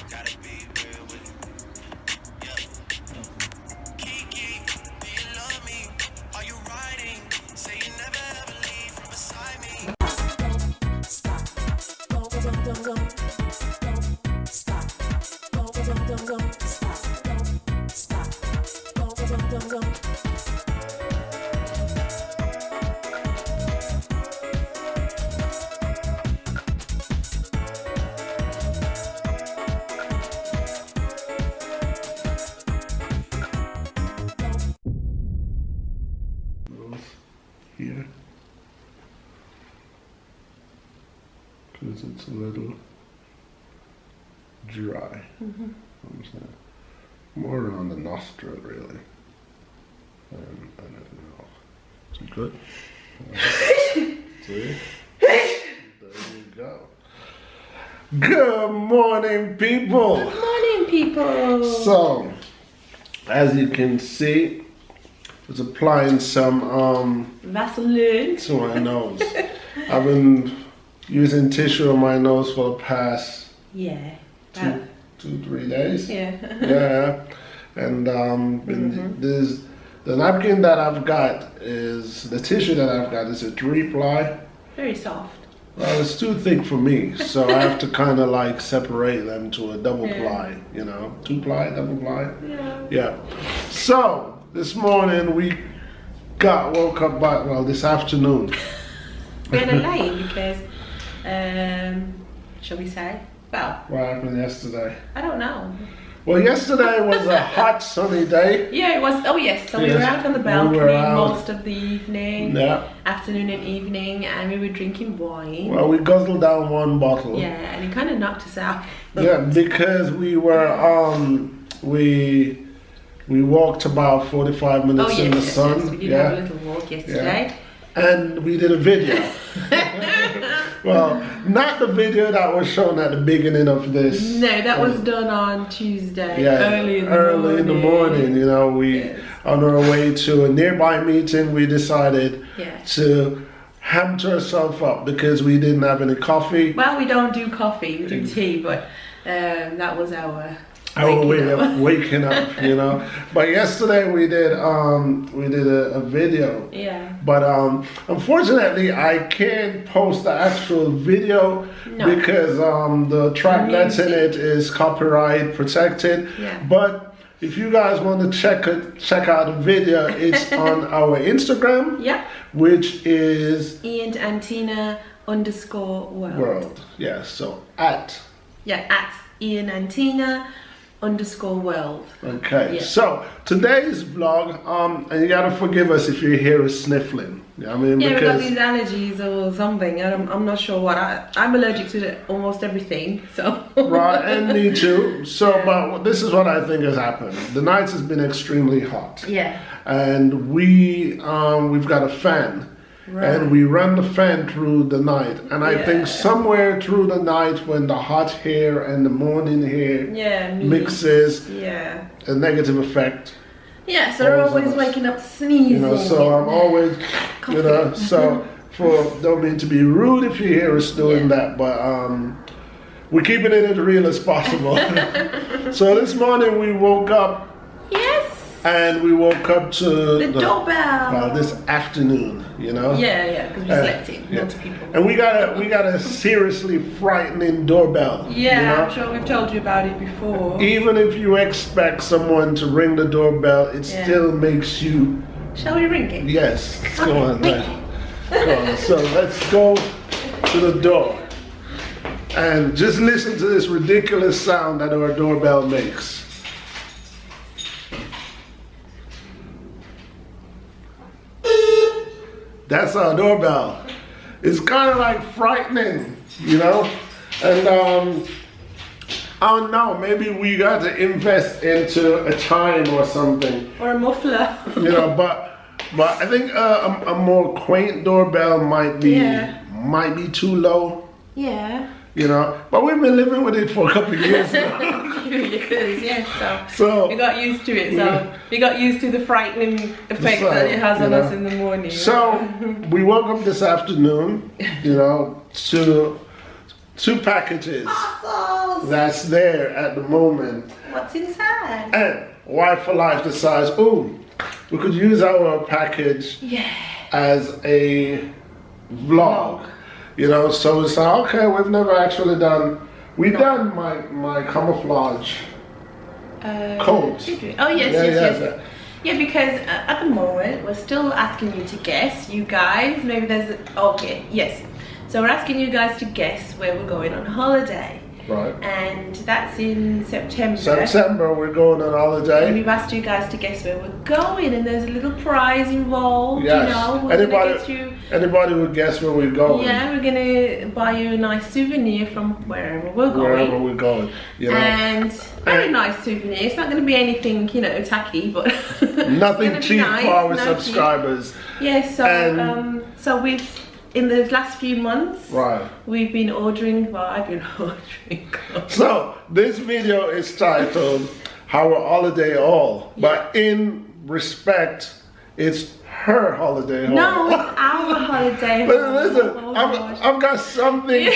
Gotta be real with it. Yeah. Kiki, do you love me? Are you riding? Say you never ever leave from beside me. Stop. Don't stop. Don't stop. Don't stop. Don't. Here, because it's a little dry. I'm saying more around the nostril, really. I don't know. Is it good? See? There you go. Good morning, people. Good morning, people. So, as you can see, I was applying some Vaseline to my nose. I've been using tissue on my nose for the past yeah. 2-3 days. Yeah. Yeah, and there's the napkin that I've got is the tissue that I've got is a 3-ply. Very soft. Well, it's too thick for me, so I have to kind of like separate them to a double ply. You know, 2-ply, double ply. Yeah. Yeah. So this morning we woke up this afternoon. We're late because, shall we say? Well, What happened yesterday? I don't know. Well, yesterday was a hot sunny day. Yeah, it was. Oh yes, so we were out on the balcony most of the evening, afternoon and evening, and we were drinking wine. Well, we guzzled down one bottle. Yeah, and it kind of knocked us out. Yeah, because we were we walked about 45 minutes in the sun. Yes. We did have a little walk yesterday. And we did a video. Well, not the video that was shown at the beginning of this. No, that was done on Tuesday. Yeah, early in the morning. You know, on our way to a nearby meeting, we decided to hamper ourselves up because we didn't have any coffee. Well, we don't do coffee, we do tea, but that was our way of waking up, you know. But yesterday we did a video. Yeah. But unfortunately I can't post the actual video because the track that's in it is copyright protected. Yeah. But if you guys want to check out the video, it's on our Instagram. Yeah. Which is Ian_Antina_world. Yeah. So at Ian_Antina_world. Okay, yeah. So today's vlog, and you gotta forgive us if you hear us sniffling. I mean, yeah, because we got these allergies or something. I'm not sure what. I'm allergic to almost everything. So right, and me too. So, but this is what I think has happened. The night has been extremely hot. Yeah. And we've got a fan. Right. And we run the fan through the night, and I think somewhere through the night when the hot hair and the morning hair mixes, a negative effect. Yeah, so we're always waking up sneezing. You know, so I'm always, you know, so don't mean to be rude if you hear us doing that, but we're keeping it as real as possible. So this morning we woke up. Yes. And we woke up to the doorbell. Well, this afternoon, you know. Yeah, because we slept in. Lots of people. And we got a seriously frightening doorbell. Yeah, you know? I'm sure we've told you about it before. Even if you expect someone to ring the doorbell, it still makes you. Shall we ring it? Yes. Go on, then. Go on. So let's go to the door and just listen to this ridiculous sound that our doorbell makes. That's our doorbell. It's kind of like frightening, you know? And I don't know, maybe we got to invest into a chime or something. Or a muffler. You know, but I think a more quaint doorbell might be too low. Yeah. You know, but we've been living with it for a couple of years now. So we got used to it. So we got used to the frightening effect that it has on us in the morning. So we woke up this afternoon, you know, to 2 packages. Awesome. balls. that's there at the moment. What's inside? And Wife for Life decides, oh, we could use our package as a vlog. You know, so it's like, okay, we've never actually done, done my camouflage coat. Oh yes. Yeah, because at the moment we're still asking you to guess. You guys, maybe there's so we're asking you guys to guess where we're going on holiday. Right. And that's in September. September we're going on holiday. And we've asked you guys to guess where we're going, and there's a little prize involved. Yes. You know, anybody would guess where we're going. Yeah, we're gonna buy you a nice souvenir from wherever we're going. Wherever we're going, you know. And very nice souvenir. It's not gonna be anything, you know, tacky, but nothing cheap for our subscribers. Yeah, so we've in the last few months, we've been ordering. Well, I've been ordering. So this video is titled "Our Holiday Haul," but in respect, it's her holiday haul. No, it's our holiday haul. Listen, I've got something.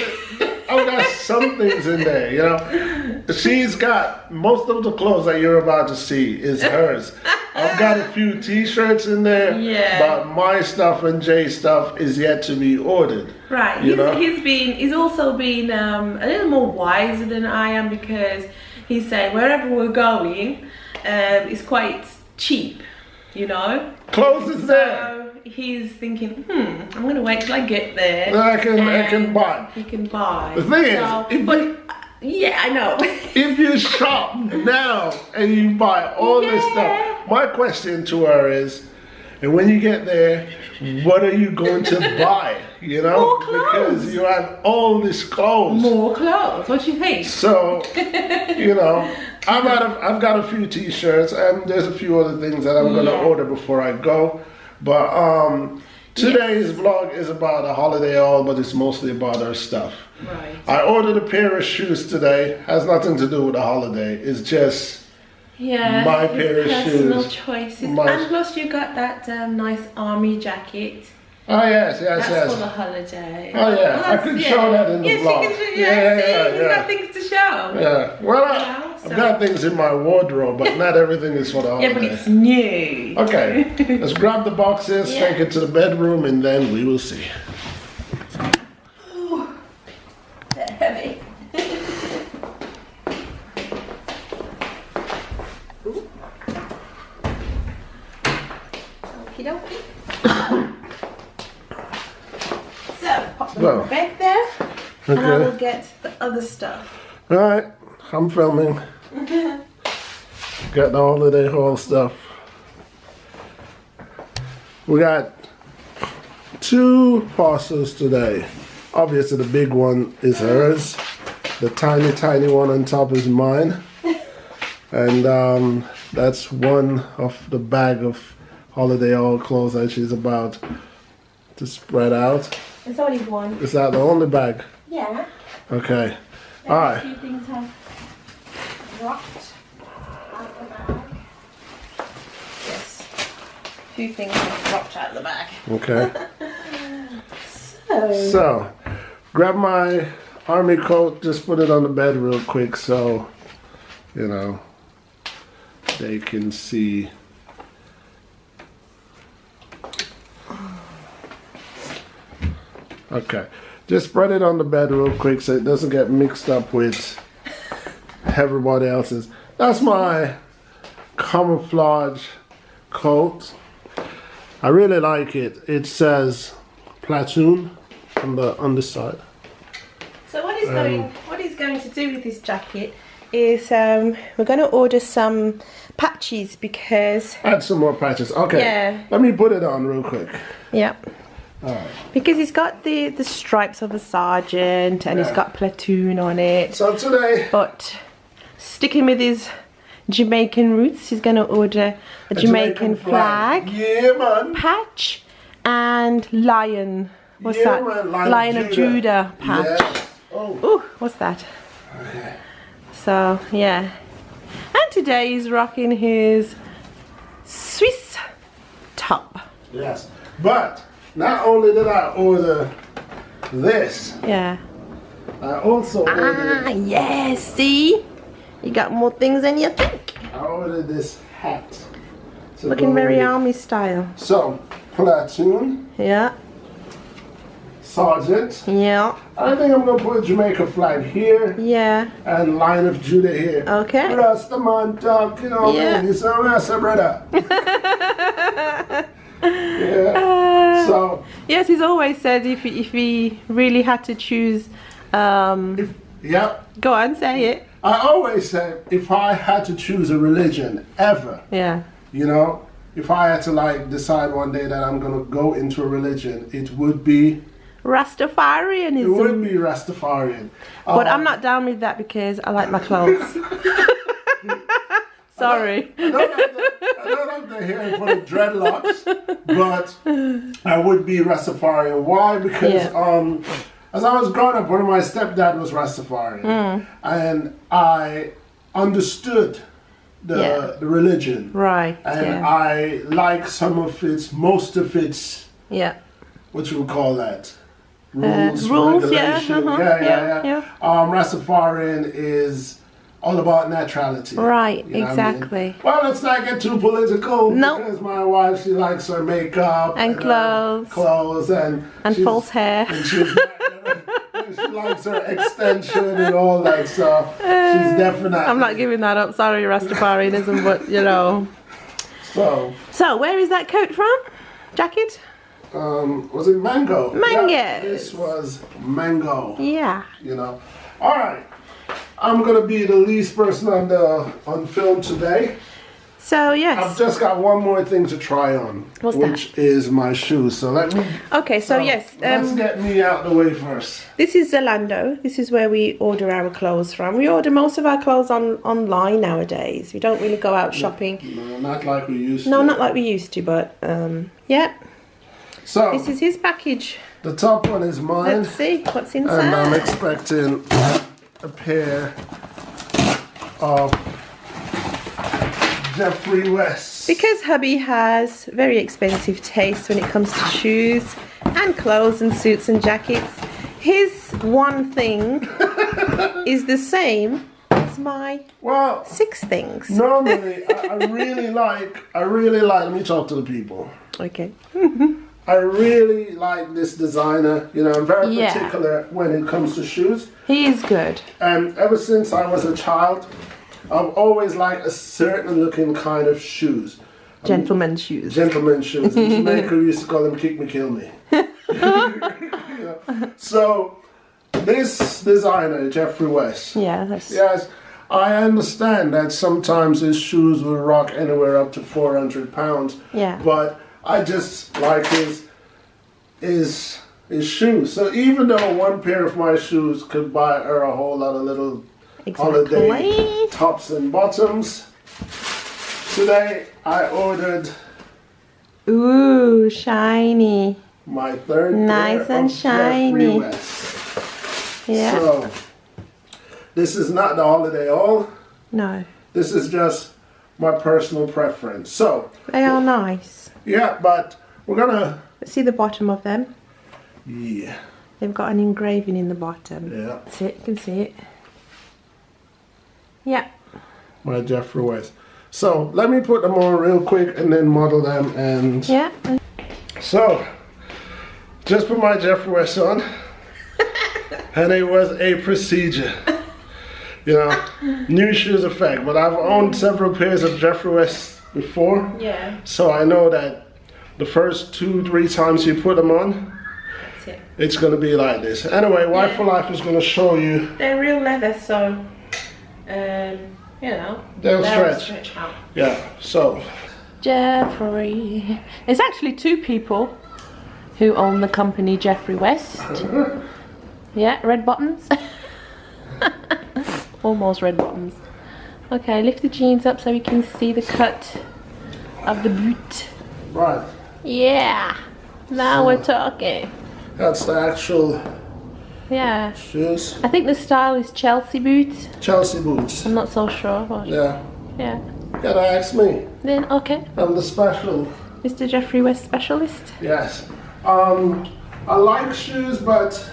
I've got some things in there, you know. She's got most of the clothes that you're about to see is hers. I've got a few t-shirts in there, but my stuff and Jay's stuff is yet to be ordered. Right. He's also been a little more wiser than I am, because he's saying wherever we're going, it's quite cheap, you know. Clothes is there. He's thinking, I'm gonna wait till I get there. Then I can buy. He can buy. The thing is, yeah, I know. If you shop now and you buy all this stuff, my question to her is, and when you get there, what are you going to buy? You know, more clothes. Because you have all these clothes. More clothes. What do you think? So, you know, I've got a few t-shirts, and there's a few other things that I'm gonna order before I go. But today's vlog is about a holiday haul, but it's mostly about our stuff. Right. I ordered a pair of shoes today. Has nothing to do with the holiday. It's just my pair of shoes. Personal choices. And plus you got that nice army jacket. Oh yes. That's for the holiday. Oh yeah, well, I could show that in the vlog. He's got things to show. Yeah, well I've got things in my wardrobe, but not everything is for the holiday. Yeah, but it's new. Okay, let's grab the boxes, take it to the bedroom, and then we will see. Ooh, they're heavy. Okie dokie. Pop them in the bed there, and I will get the other stuff. Alright, I'm filming. Got the holiday haul stuff. We got 2 parcels today. Obviously the big one is hers. The tiny one on top is mine. And that's one of the bag of holiday haul clothes that she's about to spread out. It's only one. Is that the only bag? Yeah. Okay. Alright. A few things have dropped out of the bag. Yes. A few things have dropped out of the bag. Okay. So, grab my army coat, just put it on the bed real quick so, you know, they can see. Okay, just spread it on the bed real quick so it doesn't get mixed up with everybody else's. That's my camouflage coat. I really like it. It says platoon on the underside. So what he's going to do with this jacket is we're going to order some patches, because add some more patches. Okay. Yeah. Let me put it on real quick. Yep. Alright. Because he's got the stripes of a sergeant, and he's got platoon on it. So today, but sticking with his Jamaican roots, he's going to order a Jamaican flag, patch, and lion. What's that? Man, Lion of Judah patch. Yeah. Oh. Ooh, what's that? Okay. So yeah, and today he's rocking his Swiss top. Yes, but not only did I order this, I also ordered... yes, see? You got more things than you think. I ordered this hat. Looking very army style. So, platoon. Yeah. Sergeant. Yeah. I think I'm gonna put Jamaica flag here. Yeah. And Line of Judah here. Okay. Rastaman talk, you know, yeah. man, it's a Rasta brother. Yeah. So. Yes, he's always said if he really had to choose. Yeah. Go on, say it. I always said if I had to choose a religion ever. Yeah. You know, if I had to like decide one day that I'm gonna go into a religion, it would be Rastafarianism. It would be Rastafarian. But I'm not down with that because I like my clothes. Sorry. I don't have the hair for the dreadlocks, but I would be Rastafarian. Why? Because as I was growing up, one of my stepdad was Rastafarian, and I understood the religion, right? And I like most of its what you would call that. Rules, regulation. Yeah. Rastafarian is all about naturality. Right, you know exactly. I mean? Well, let's not get too political. No. Because my wife, she likes her makeup. And clothes. And false hair. And she likes her extension and all that stuff. She's definitely... I'm not giving that up. Sorry, Rastafarianism, but you know. So where is that coat from? Jacket? Was it Mango? Mango. Yeah, this was Mango. Yeah. You know. All right. I'm gonna be the least person on film today. So yes. I've just got one more thing to try on. What's that? Which is my shoes. So let me. Okay. So yes. Let's get me out the way first. This is Zalando. This is where we order our clothes from. We order most of our clothes online nowadays. We don't really go out shopping. No, not like we used to. No, not like we used to. But yeah. So this is his package. The top one is mine. Let's see what's inside. And I'm expecting a pair of Jeffrey West. Because hubby has very expensive taste when it comes to shoes and clothes and suits and jackets, his one thing is the same as my 6 things. Normally, I really like, let me talk to the people. Okay. I really like this designer. You know, I'm very particular when it comes to shoes. He is good. And ever since I was a child, I've always liked a certain looking kind of shoes. Gentlemen's shoes. Gentlemen's shoes. In Jamaica, we used to call them kick me, kill me. So, this designer, Jeffrey West. Yes, I understand that sometimes his shoes will rock anywhere up to £400. Yeah. But I just like his shoes. So even though one pair of my shoes could buy her a whole lot of little holiday tops and bottoms, today I ordered shiny. My third nice pair and of shiny. Jeffrey West. Yeah. So this is not the holiday haul. No. This is just my personal preference. So they are nice. Yeah, but we're gonna see the bottom of them. Yeah. They've got an engraving in the bottom. Yeah. See it? You can see it. Yeah. My Jeffrey West. So let me put them on real quick and then model them and. Yeah. So just put my Jeffrey West on, and it was a procedure. You know, new shoes effect. But I've owned several pairs of Jeffrey West before. Yeah. So I know that the first 2-3 times you put them on, it's going to be like this. Anyway, Wife for Life is going to show you. They're real leather, so you know they'll stretch out. Yeah. So Jeffrey. There's actually 2 people who own the company Jeffrey West. Yeah, red bottoms. Almost red bottoms. Okay, lift the jeans up so we can see the cut of the boot. Right. Yeah. Now we're talking. That's the actual shoes. I think the style is Chelsea boots. Chelsea boots. I'm not so sure. But yeah. You gotta ask me. Then okay. I'm the special. Mr. Jeffrey West specialist. Yes. I like shoes, but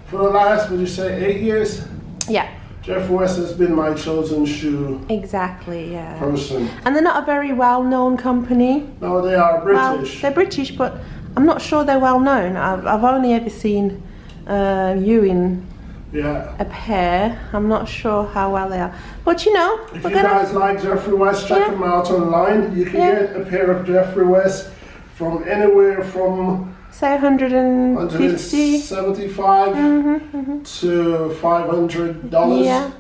For the last, would you say 8 years? Yeah. Jeffrey West has been my chosen shoe Exactly, yeah. person. And they're not a very well-known company. No, they are British. Well, they're British, but I'm not sure they're well-known. I've only ever seen you in a pair. I'm not sure how well they are. But you know, if you guys like Jeffrey West, check them out online. You can get a pair of Jeffrey West from anywhere from say 150, 75 to $500. Yeah.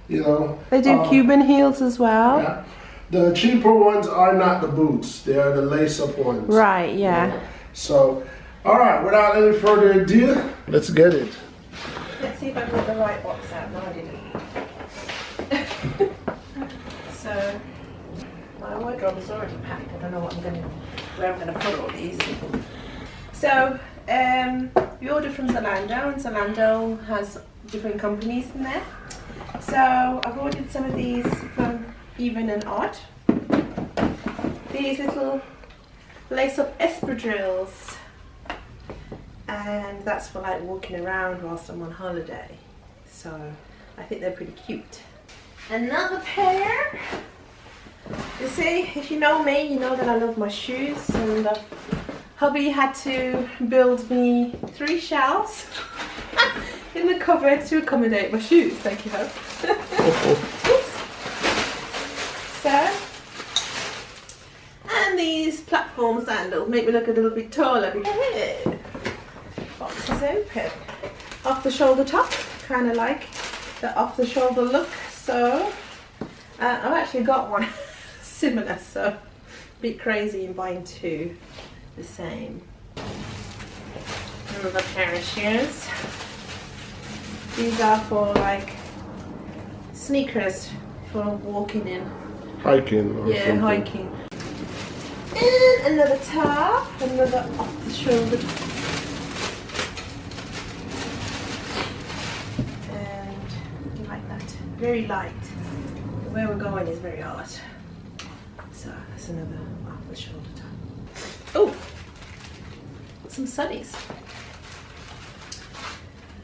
You know. They do Cuban heels as well. Yeah. The cheaper ones are not the boots; they are the lace-up ones. Right. Yeah. You know? So, all right. Without any further ado, let's get it. Let's see if I got the right box out. No, I didn't. So, my wardrobe is already packed. I don't know where I'm gonna put all these. So, we ordered from Zalando, and Zalando has different companies in there. So, I've ordered some of these from Even and Odd. These little lace-up espadrilles. And that's for like walking around whilst I'm on holiday. So, I think they're pretty cute. Another pair. You see, if you know me, you know that I love my shoes, and hubby had to build me 3 shelves in the cupboard to accommodate my shoes. Thank you, hub. So, and these platform sandals make me look a little bit taller. Box is open. Off the shoulder top, kind of like the off the shoulder look. So, I've actually got one similar, so a bit crazy in buying 2 the same. Another pair of shoes. These are for like sneakers for walking in. Hiking or something. Hiking. And another top, another off the shoulder top. And like that. Very light. Where we're going is very hot. So that's another off the shoulder top. Oh, some sunnies.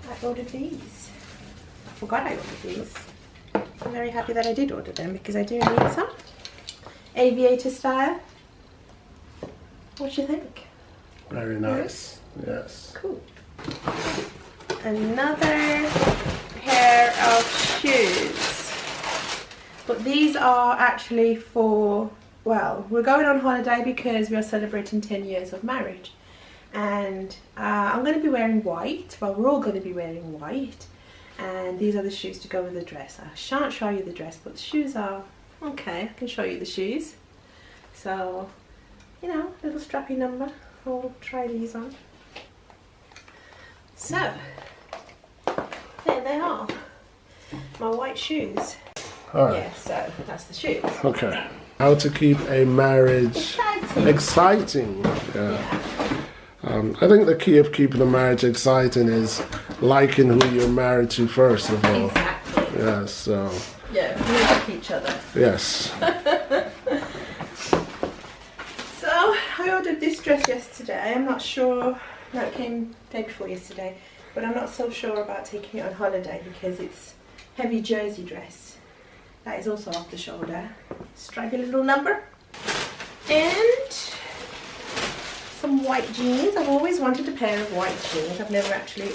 I ordered these. I forgot I ordered these. I'm very happy that I did order them because I do need some. Aviator style. What do you think? Very nice. Yes. Cool. Another pair of shoes. But these are actually for, well, we're going on holiday because we are celebrating 10 years of marriage. And I'm going to be wearing white. Well, we're all going to be wearing white. And these are the shoes to go with the dress. I shan't show you the dress, but the shoes are okay. I can show you the shoes. So, you know, little strappy number. I'll try these on. So, there they are. My white shoes. All right. Yeah, so that's the shoes. Okay. How to keep a marriage exciting. Yeah. I think the key of keeping a marriage exciting is liking who you're married to first of all. Exactly. Yeah, so. Yeah, we like each other. Yes. So, I ordered this dress yesterday. I'm not sure, no, it came day before yesterday, but I'm not so sure about taking it on holiday because it's heavy jersey dress. That is also off the shoulder. Stripy little number. And some white jeans. I've always wanted a pair of white jeans. I've never actually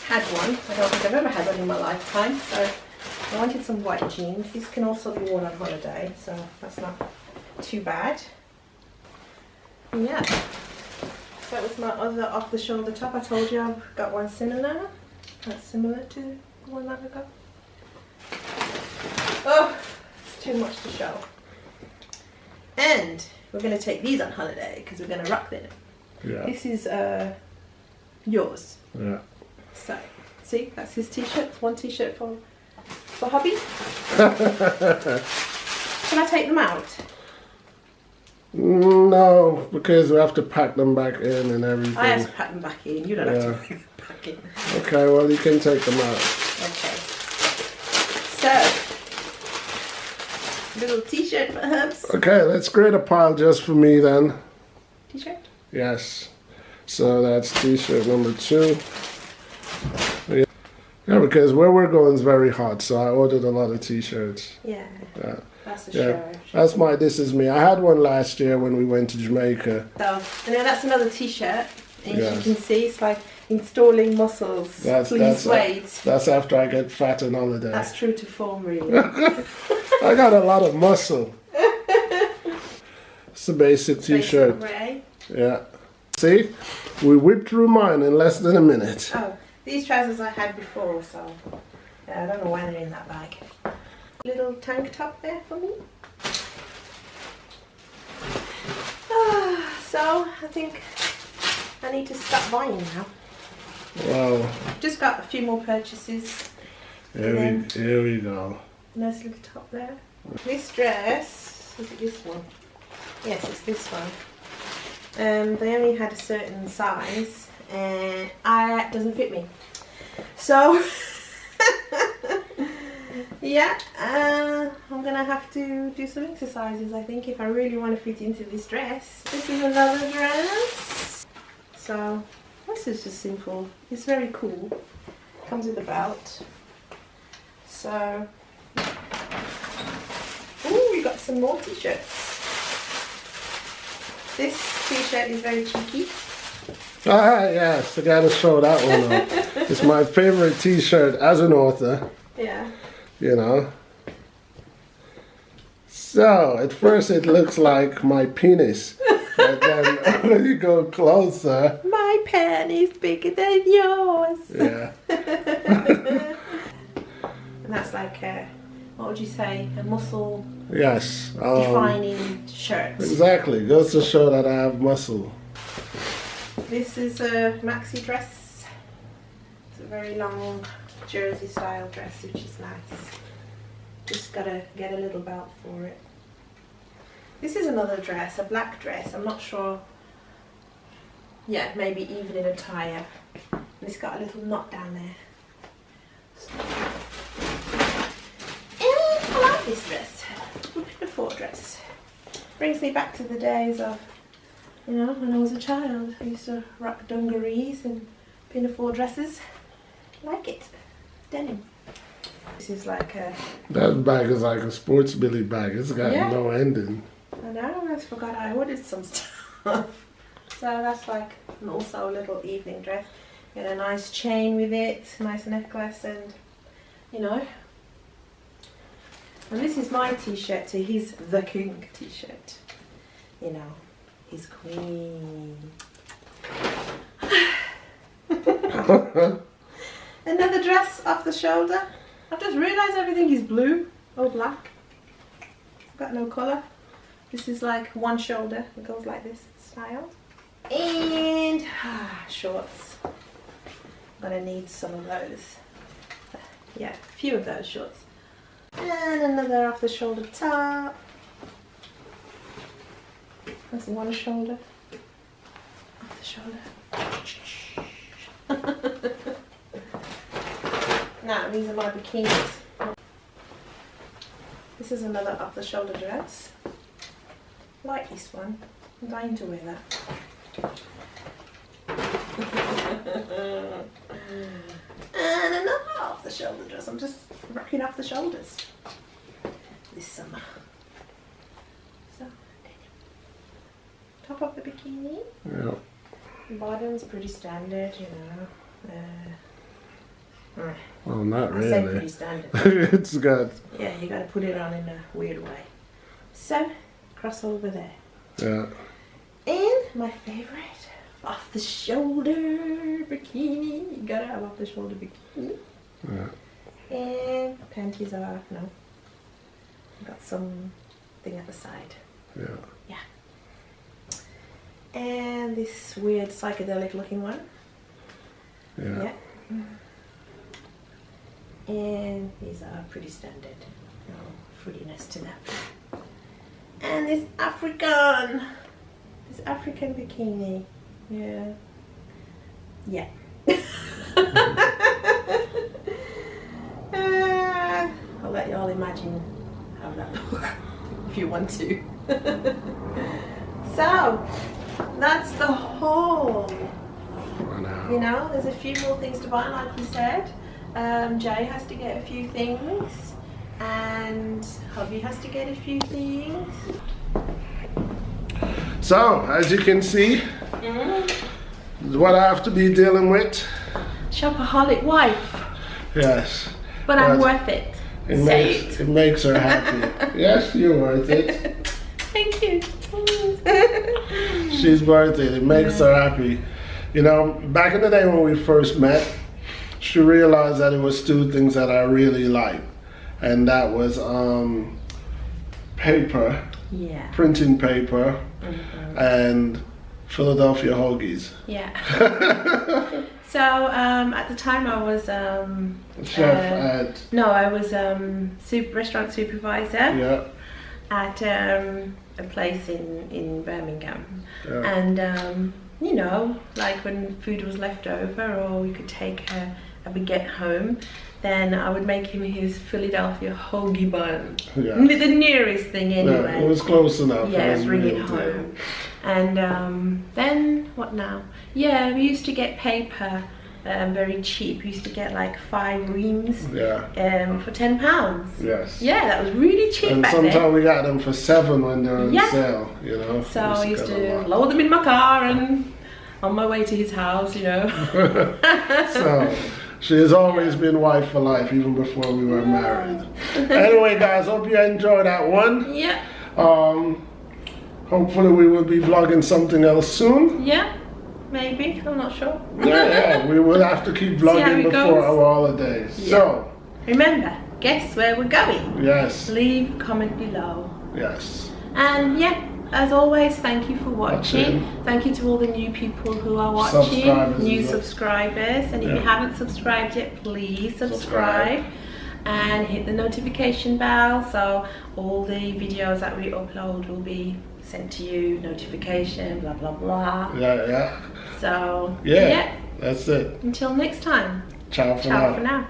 had one. I don't think I've ever had one in my lifetime. So I wanted some white jeans. These can also be worn on holiday, so that's not too bad. Yeah. That was my other off the shoulder top. I told you I've got one similar. That's similar to the one that I got. Oh, it's too much to show. And we're going to take these on holiday because we're going to rock them. Yeah. This is yours. Yeah. So, see, that's his t-shirt. It's one t-shirt for hubby. Can I take them out? No, because we have to pack them back in and everything. I have to pack them back in. You don't have to pack them back in. Okay, well, you can take them out. Okay. So, little t-shirt for Hubs. Okay, let's create a pile just for me then. T-shirt? Yes. So that's t-shirt number 2. Yeah. Yeah, because where we're going is very hot, so I ordered a lot of t-shirts. Yeah. Yeah. That's a Yeah, shirt. that's my This Is Me. I had one last year when we went to Jamaica. So, and then that's another t-shirt. And Yeah. as you can see, it's like installing muscles. Please wait. That's after I get fat on holiday. That's true to form, really. I got a lot of muscle. It's a basic t-shirt. Grey. Yeah. See? We whipped through mine in less than a minute. Oh, these trousers I had before, so yeah, I don't know why they're in that bag. Little tank top there for me. So I think I need to stop buying now. Wow. Just got a few more purchases. Here we go. Nice little top there. This dress, is it this one? Yes, it's this one. They only had a certain size and it doesn't fit me. So yeah, I'm gonna have to do some exercises, I think, if I really want to fit into this dress. This is another dress. So this is just simple. It's very cool. Comes with a belt. So, ooh, we got some more t-shirts. This t-shirt is very cheeky. Ah, yes, I gotta show that one off. It's my favorite t-shirt as an author. Yeah. You know. So, at first it looks like my penis. But then when you go closer... My pen is bigger than yours. Yeah. And that's like what would you say? A muscle Yes. defining shirt. Exactly. Goes to show that I have muscle. This is a maxi dress. It's a very long jersey style dress, which is nice. Just gotta get a little belt for it. This is another dress, a black dress. I'm not sure. Yeah, maybe evening attire. And it's got a little knot down there. And I like this dress. Pinafore dress. Brings me back to the days of, you know, when I was a child. I used to rock dungarees and pinafore dresses. Like it. Denim. This is like a... That bag is like a sports billy bag. It's got no ending. I know, I forgot I ordered some stuff. So that's like also a little evening dress. Got a nice chain with it, nice necklace, and you know. And this is my t-shirt to his The King t-shirt. You know, his queen. Another dress off the shoulder. I've just realised everything is blue or black. Got no colour. This is like one shoulder. It goes like this style. And shorts. I'm gonna need some of those. Yeah, a few of those shorts. And another off the shoulder top. That's one shoulder. Off the shoulder. Now these are my bikinis. This is another off the shoulder dress. I like this one. I'm dying to wear that. And another off the shoulder dress. I'm just rocking off the shoulders this summer. So, top of the bikini. Yeah. Bottom's pretty standard, you know. Well, not I say pretty really. standard. It's got... Yeah, you gotta put it on in a weird way. So, cross over there. Yeah. And my favorite, off the shoulder bikini. You gotta have off the shoulder bikini. Yeah. And panties are off, no. Got some thing at the side. Yeah. Yeah. And this weird psychedelic looking one. Yeah. Yeah. And these are pretty standard. No fruitiness to that. And this African bikini. Yeah. Yeah. I'll let y'all imagine how that looks if you want to. So, that's the haul. For now. You know, there's a few more things to buy, like you said. Jay has to get a few things, and hubby has to get a few things. So, as you can see, what I have to be dealing with. Shopaholic wife. Yes. But I'm worth it. It makes her happy. Yes, you're worth it. Thank you. She's worth it. It makes her happy. You know, back in the day when we first met, she realized that it was two things that I really liked. And that was paper, printing paper, and Philadelphia hoagies. Yeah. So at the time I was chef I was restaurant supervisor. Yeah. At a place in Birmingham, and you know, like when food was left over or we could take a baguette home, then I would make him his Philadelphia hoagie bun. Yeah. The nearest thing anyway. Yeah, it was close enough. Yeah, bring it home. And then what now? Yeah, we used to get paper very cheap. We used to get like 5 reams for £10. Yes. Yeah, that was really cheap. And back sometimes then. We got them for 7 when they're on sale, you know. So I used to load them in my car and on my way to his house, you know. So she has always been wife for life, even before we were married. Anyway, guys, hope you enjoyed that one. Yeah. Hopefully we will be vlogging something else soon. Yeah. Maybe, I'm not sure. Yeah, we will have to keep vlogging before our holidays. Yeah. So, remember, guess where we're going? Yes. Leave a comment below. Yes. And yeah, as always, thank you for watching. Thank you to all the new people who are watching, new subscribers. And if you haven't subscribed yet, please subscribe. And hit the notification bell so all the videos that we upload will be sent to you, notification, blah blah blah. Yeah. So yeah, that's it. Until next time. Ciao for now.